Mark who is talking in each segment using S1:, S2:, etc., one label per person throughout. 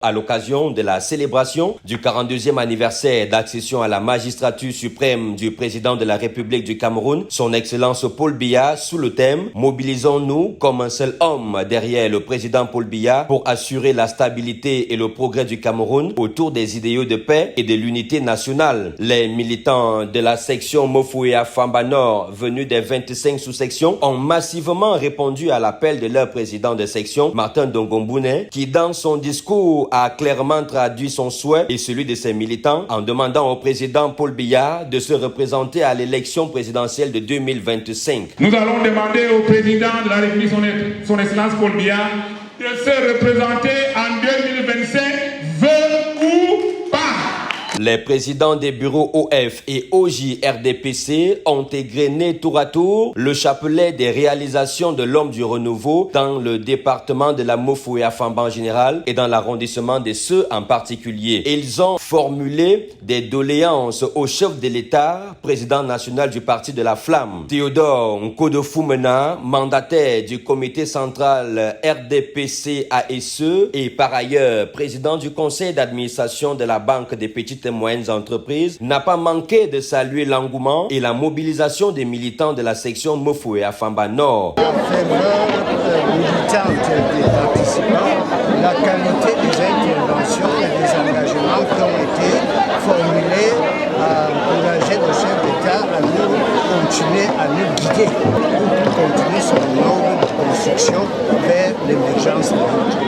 S1: À l'occasion de la célébration du 42e anniversaire d'accession à la magistrature suprême du président de la République du Cameroun, son Excellence Paul Biya, sous le thème « Mobilisons-nous comme un seul homme derrière le président Paul Biya pour assurer la stabilité et le progrès du Cameroun autour des idéaux de paix et de l'unité nationale ». Les militants de la section Mofouéa Famba Nord, venus des 25 sous-sections, ont massivement répondu à l'appel de leur président de section, Martin Ndongo-Mboune, qui dans son discours a clairement traduit son souhait et celui de ses militants en demandant au président Paul Biya de se représenter à l'élection présidentielle de 2025.
S2: Nous allons demander au président de la République, son Excellence Paul Biya, de se représenter en 2025, veut ou pas.
S1: Les présidents des bureaux OF et OJ RDPC ont égrené tour à tour le chapelet des réalisations de l'homme du renouveau dans le département de la Mofouéa Famba en général et dans l'arrondissement des Ceux en particulier. Ils ont formulé des doléances au chef de l'État, président national du Parti de la Flamme, Théodore Nkodo-Foumena, mandataire du comité central RDPC ASE et par ailleurs président du conseil d'administration de la Banque des petites et moyennes entreprises, n'a pas manqué de saluer l'engouement et la mobilisation des militants de la section Mofouéa Famba Nord.
S3: Des participants, la qualité des interventions et des engagements qui ont été formulés à encourager le chef d'État à nous continuer à nous guider pour continuer son œuvre de construction vers l'émergence de notre pays.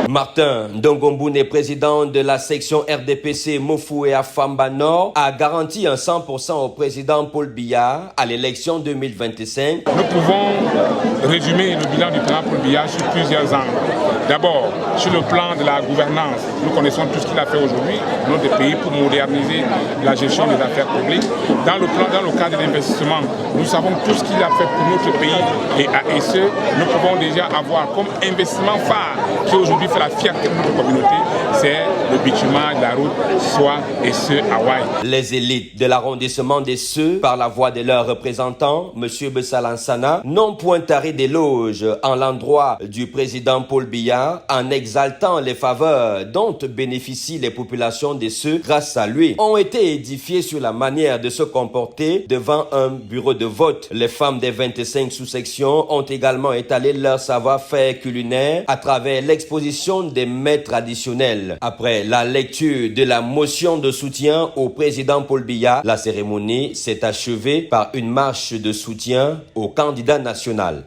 S1: Martin Ndongo-Mboune, président de la section RDPC Mofouéa Famba Nord, a garanti un 100% au président Paul Biya à l'élection 2025.
S2: Nous pouvons résumer le bilan du président Paul Biya sur plusieurs angles. D'abord, sur le plan de la gouvernance, nous connaissons tout ce qu'il a fait aujourd'hui dans notre pays pour moderniser la gestion des affaires publiques. Dans le cadre de l'investissement, nous savons tout ce qu'il a fait pour notre pays et à ESE, nous pouvons déjà avoir comme investissement phare qui aujourd'hui fait la fierté de notre communauté, c'est le bitumage de la route soit ESE Hawaï.
S1: Les élites de l'arrondissement des Ceux, par la voix de leurs représentants, M. Bessalansana, n'ont point taré d'éloges en l'endroit du président Paul Biya en exaltant les faveurs dont bénéficient les populations des Ceux grâce à lui, ont été édifiés sur la manière de se comporter devant un bureau de vote. Les femmes des 25 sous-sections ont également étalé leur savoir-faire culinaire à travers l'exposition des mets traditionnels. Après la lecture de la motion de soutien au président Paul Biya, la cérémonie s'est achevée par une marche de soutien au candidat national.